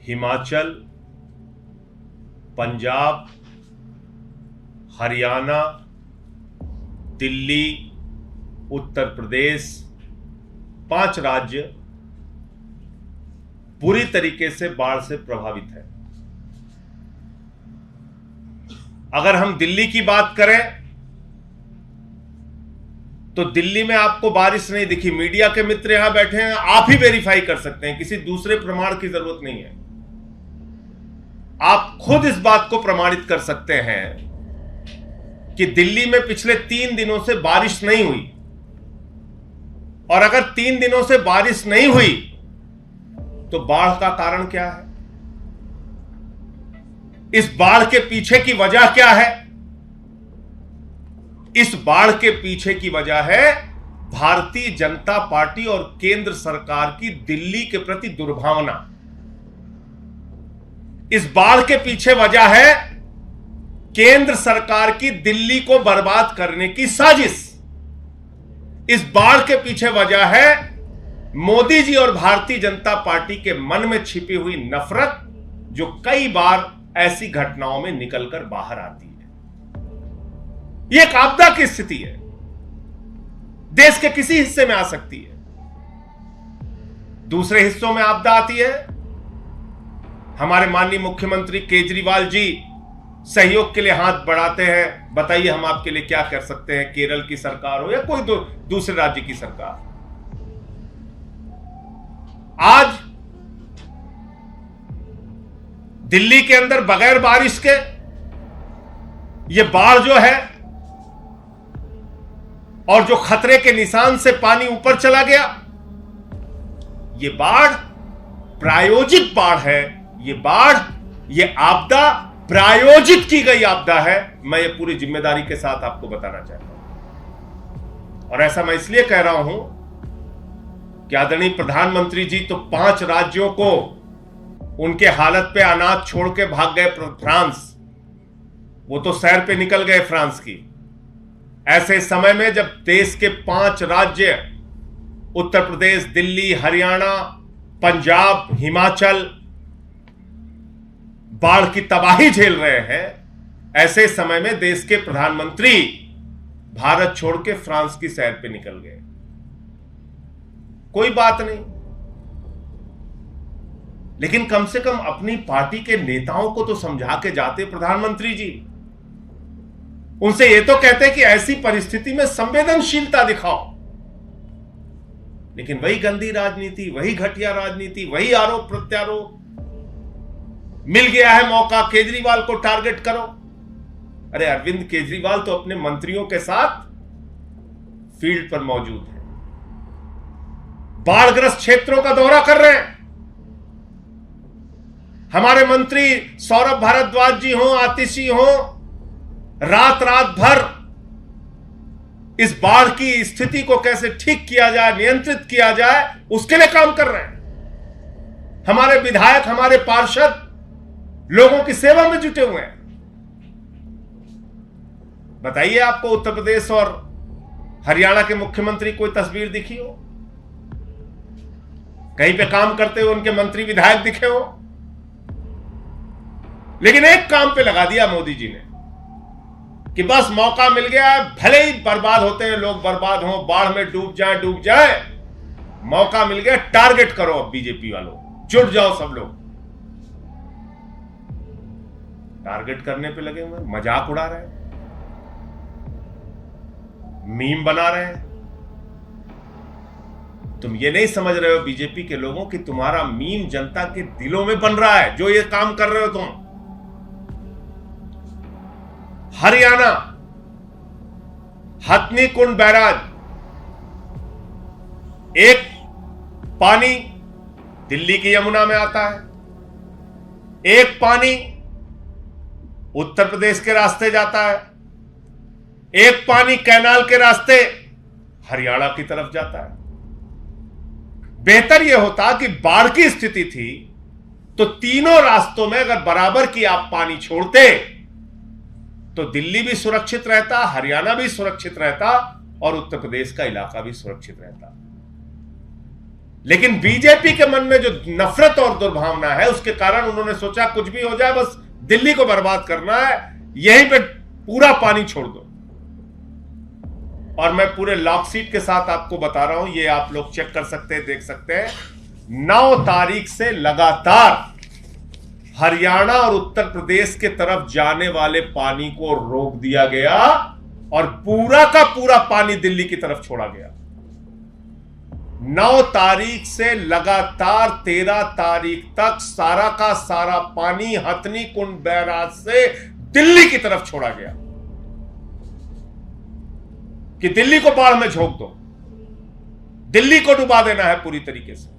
हिमाचल, पंजाब, हरियाणा, दिल्ली, उत्तर प्रदेश, 5 राज्य पूरी तरीके से बाढ़ से प्रभावित है। अगर हम दिल्ली की बात करें तो दिल्ली में आपको बारिश नहीं दिखी। मीडिया के मित्र यहां बैठे हैं, आप ही वेरीफाई कर सकते हैं, किसी दूसरे प्रमाण की जरूरत नहीं है। आप खुद इस बात को प्रमाणित कर सकते हैं कि दिल्ली में पिछले 3 दिनों से बारिश नहीं हुई। और अगर 3 दिनों से बारिश नहीं हुई तो बाढ़ का कारण क्या है? इस बाढ़ के पीछे की वजह क्या है? इस बाढ़ के पीछे की वजह है भारतीय जनता पार्टी और केंद्र सरकार की दिल्ली के प्रति दुर्भावना। इस बाढ़ के पीछे वजह है केंद्र सरकार की दिल्ली को बर्बाद करने की साजिश। इस बाढ़ के पीछे वजह है मोदी जी और भारतीय जनता पार्टी के मन में छिपी हुई नफरत, जो कई बार ऐसी घटनाओं में निकलकर बाहर आती है। यह एक आपदा की स्थिति है, देश के किसी हिस्से में आ सकती है, दूसरे हिस्सों में आपदा आती है। हमारे माननीय मुख्यमंत्री केजरीवाल जी सहयोग के लिए हाथ बढ़ाते हैं, बताइए हम आपके लिए क्या कर सकते हैं। केरल की सरकार हो या कोई दूसरे राज्य की सरकार, आज दिल्ली के अंदर बगैर बारिश के यह बाढ़ जो है, और जो खतरे के निशान से पानी ऊपर चला गया, यह बाढ़ प्रायोजित बाढ़ है। यह बाढ़, यह आपदा प्रायोजित की गई आपदा है। मैं ये पूरी जिम्मेदारी के साथ आपको बताना चाहता हूं। और ऐसा मैं इसलिए कह रहा हूं कि आदरणीय प्रधानमंत्री जी तो 5 राज्यों को उनके हालत पे अनाज छोड़ के भाग गए फ्रांस। वो तो सैर पे निकल गए फ्रांस की। ऐसे समय में जब देश के 5 राज्य, उत्तर प्रदेश, दिल्ली, हरियाणा, पंजाब, हिमाचल, बाढ़ की तबाही झेल रहे हैं, ऐसे समय में देश के प्रधानमंत्री भारत छोड़ के फ्रांस की सैर पे निकल गए। कोई बात नहीं, लेकिन कम से कम अपनी पार्टी के नेताओं को तो समझा के जाते प्रधानमंत्री जी। उनसे ये तो कहते कि ऐसी परिस्थिति में संवेदनशीलता दिखाओ, लेकिन वही गंदी राजनीति, वही घटिया राजनीति, वही आरोप प्रत्यारोप। मिल गया है मौका, केजरीवाल को टारगेट करो। अरे अरविंद केजरीवाल तो अपने मंत्रियों के साथ फील्ड पर मौजूद है, बाढ़ग्रस्त क्षेत्रों का दौरा कर रहे हैं। हमारे मंत्री सौरभ भारद्वाज जी हो, आतिशी हो, रात भर इस बाढ़ की स्थिति को कैसे ठीक किया जाए, नियंत्रित किया जाए, उसके लिए काम कर रहे हैं। हमारे विधायक, हमारे पार्षद लोगों की सेवा में जुटे हुए हैं। बताइए आपको उत्तर प्रदेश और हरियाणा के मुख्यमंत्री कोई तस्वीर दिखी हो? कहीं पे काम करते हुए उनके मंत्री विधायक दिखे हो? लेकिन एक काम पे लगा दिया मोदी जी ने कि बस मौका मिल गया है, भले ही बर्बाद होते हैं लोग, बर्बाद हो, बाढ़ में डूब जाए, मौका मिल गया, टारगेट करो। अब बीजेपी वालों जुट जाओ, सब लोग टारगेट करने पे लगे हुए, मजाक उड़ा रहे हैं, मीम बना रहे हैं। तुम ये नहीं समझ रहे हो बीजेपी के लोगों कि तुम्हारा मीम जनता के दिलों में बन रहा है, जो ये काम कर रहे हो तुम। हरियाणा, हथनी कुंड बैराज, एक पानी दिल्ली की यमुना में आता है, एक पानी उत्तर प्रदेश के रास्ते जाता है, एक पानी कैनाल के रास्ते हरियाणा की तरफ जाता है। बेहतर यह होता कि बाढ़ की स्थिति थी तो तीनों रास्तों में अगर बराबर की आप पानी छोड़ते तो दिल्ली भी सुरक्षित रहता, हरियाणा भी सुरक्षित रहता और उत्तर प्रदेश का इलाका भी सुरक्षित रहता। लेकिन बीजेपी के मन में जो नफरत और दुर्भावना है, उसके कारण उन्होंने सोचा कुछ भी हो जाए, बस दिल्ली को बर्बाद करना है, यहीं पे पूरा पानी छोड़ दो। और मैं पूरे लॉकशीट के साथ आपको बता रहा हूं, ये आप लोग चेक कर सकते हैं, देख सकते हैं। 9 तारीख से लगातार हरियाणा और उत्तर प्रदेश के तरफ जाने वाले पानी को रोक दिया गया और पूरा का पूरा पानी दिल्ली की तरफ छोड़ा गया। 9 तारीख से लगातार 13 तारीख तक सारा का सारा पानी हथनी कुंड बैराज से दिल्ली की तरफ छोड़ा गया कि दिल्ली को बाढ़ में झोंक दो, दिल्ली को डुबा देना है पूरी तरीके से।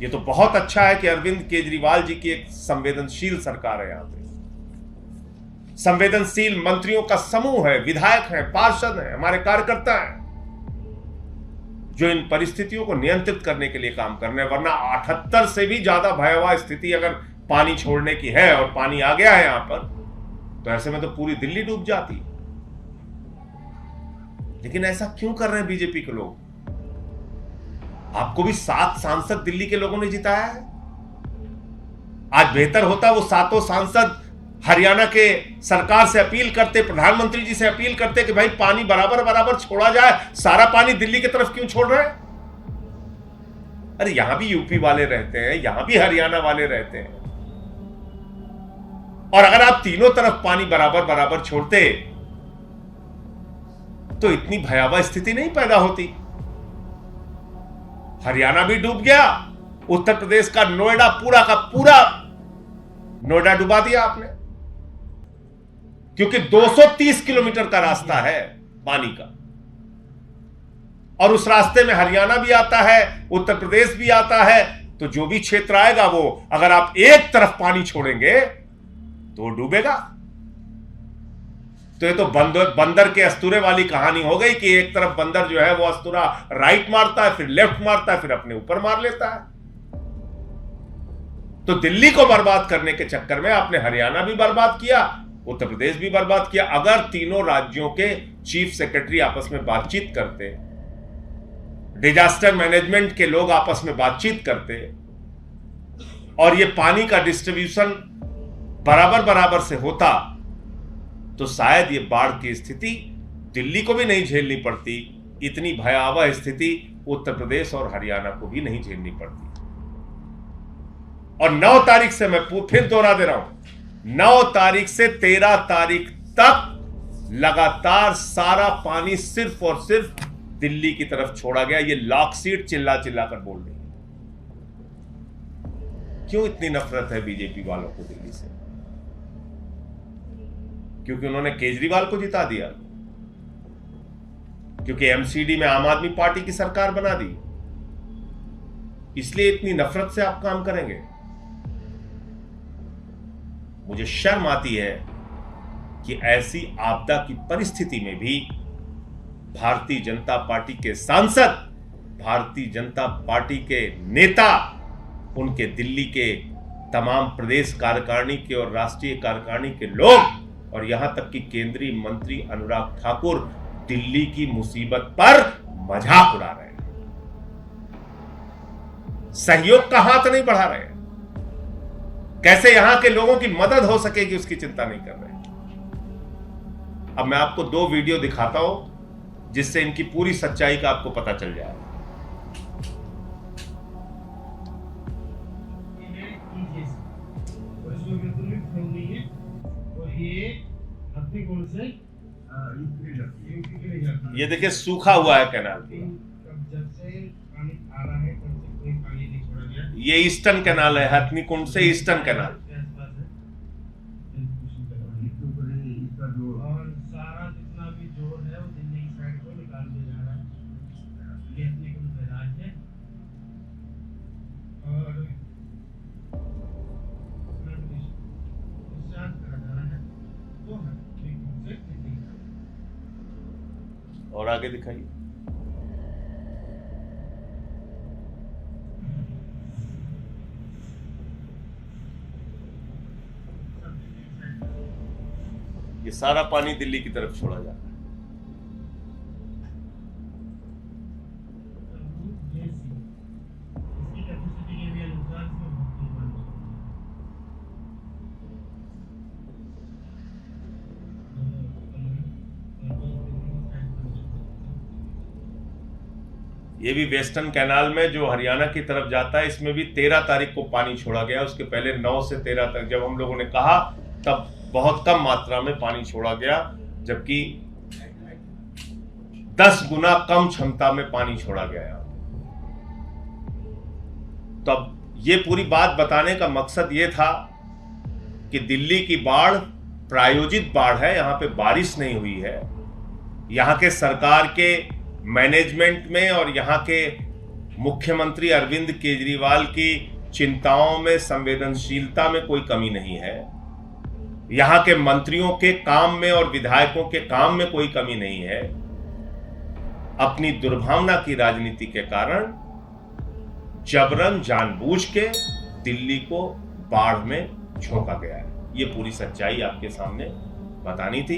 ये तो बहुत अच्छा है कि अरविंद केजरीवाल जी की एक संवेदनशील सरकार है, यहां पे संवेदनशील मंत्रियों का समूह है, विधायक हैं, पार्षद हैं, हमारे कार्यकर्ता हैं, जो इन परिस्थितियों को नियंत्रित करने के लिए काम कर रहे हैं। वरना 78 से भी ज्यादा भयावह स्थिति अगर पानी छोड़ने की है और पानी आ गया है यहां पर, तो ऐसे में तो पूरी दिल्ली डूब जाती। लेकिन ऐसा क्यों कर रहे हैं बीजेपी के लोग? आपको भी 7 सांसद दिल्ली के लोगों ने जिताया है। आज बेहतर होता वो 7 सांसद हरियाणा के सरकार से अपील करते, प्रधानमंत्री जी से अपील करते कि भाई पानी बराबर बराबर छोड़ा जाए, सारा पानी दिल्ली की तरफ क्यों छोड़ रहे हैं? अरे यहां भी यूपी वाले रहते हैं, यहां भी हरियाणा वाले रहते हैं, और अगर आप तीनों तरफ पानी बराबर बराबर छोड़ते तो इतनी भयावह स्थिति नहीं पैदा होती। हरियाणा भी डूब गया, उत्तर प्रदेश का नोएडा पूरा का पूरा नोएडा डुबा दिया आपने, क्योंकि 230 किलोमीटर का रास्ता है पानी का, और उस रास्ते में हरियाणा भी आता है, उत्तर प्रदेश भी आता है। तो जो भी क्षेत्र आएगा वो, अगर आप एक तरफ पानी छोड़ेंगे तो डूबेगा। तो ये तो बंदर के अस्तूरे वाली कहानी हो गई कि एक तरफ बंदर जो है वो अस्तूरा राइट मारता है, फिर लेफ्ट मारता है, फिर अपने ऊपर मार लेता है। तो दिल्ली को बर्बाद करने के चक्कर में आपने हरियाणा भी बर्बाद किया, उत्तर प्रदेश भी बर्बाद किया। अगर तीनों राज्यों के चीफ सेक्रेटरी आपस में बातचीत करते, डिजास्टर मैनेजमेंट के लोग आपस में बातचीत करते, और ये पानी का डिस्ट्रीब्यूशन बराबर बराबर से होता, तो शायद ये बाढ़ की स्थिति दिल्ली को भी नहीं झेलनी पड़ती, इतनी भयावह स्थिति उत्तर प्रदेश और हरियाणा को भी नहीं झेलनी पड़ती। और 9 तारीख से, मैं फिर दोहरा दे रहा हूं, 9 तारीख से 13 तारीख तक लगातार सारा पानी सिर्फ और सिर्फ दिल्ली की तरफ छोड़ा गया। ये लॉकशीट चिल्ला चिल्ला कर बोल रही है। क्यों इतनी नफरत है बीजेपी वालों को दिल्ली से? क्योंकि उन्होंने केजरीवाल को जिता दिया, क्योंकि एमसीडी में आम आदमी पार्टी की सरकार बना दी, इसलिए इतनी नफरत से आप काम करेंगे? मुझे शर्म आती है कि ऐसी आपदा की परिस्थिति में भी भारतीय जनता पार्टी के सांसद, भारतीय जनता पार्टी के नेता, उनके दिल्ली के तमाम प्रदेश कार्यकारिणी के और राष्ट्रीय कार्यकारिणी के लोग, और यहां तक कि केंद्रीय मंत्री अनुराग ठाकुर दिल्ली की मुसीबत पर मजाक उड़ा रहे हैं, सहयोग का हाथ नहीं बढ़ा रहे हैं। कैसे यहां के लोगों की मदद हो सकेगी उसकी चिंता नहीं कर रहे। अब मैं आपको 2 वीडियो दिखाता हूं जिससे इनकी पूरी सच्चाई का आपको पता चल जाएगा। ये देखिए सूखा हुआ है कैनाल, ये ईस्टर्न कैनाल है, हथनी कुंड से ईस्टर्न कैनाल। और सारा जितना भी जोर है वो दिल्ली की साइड को निकाल दिया जा रहा है। ये हथनी कुंड बैराज है और और आगे दिखाइए। ये सारा पानी दिल्ली की तरफ छोड़ा जा रहा है। ये भी वेस्टर्न कैनाल में जो हरियाणा की तरफ जाता है, इसमें भी 13 तारीख को पानी छोड़ा गया। उसके पहले 9 से 13 तक जब हम लोगों ने कहा तब बहुत कम मात्रा में पानी छोड़ा गया, जबकि 10 गुना कम क्षमता में पानी छोड़ा गया। तो अब ये पूरी बात बताने का मकसद ये था कि दिल्ली की बाढ़ प्रायोजित बाढ़ है, यहां पे बारिश नहीं हुई है। यहां के सरकार के मैनेजमेंट में और यहां के मुख्यमंत्री अरविंद केजरीवाल की चिंताओं में, संवेदनशीलता में कोई कमी नहीं है। यहां के मंत्रियों के काम में और विधायकों के काम में कोई कमी नहीं है। अपनी दुर्भावना की राजनीति के कारण जबरन जानबूझ के दिल्ली को बाढ़ में झोंका गया है। ये पूरी सच्चाई आपके सामने बतानी थी।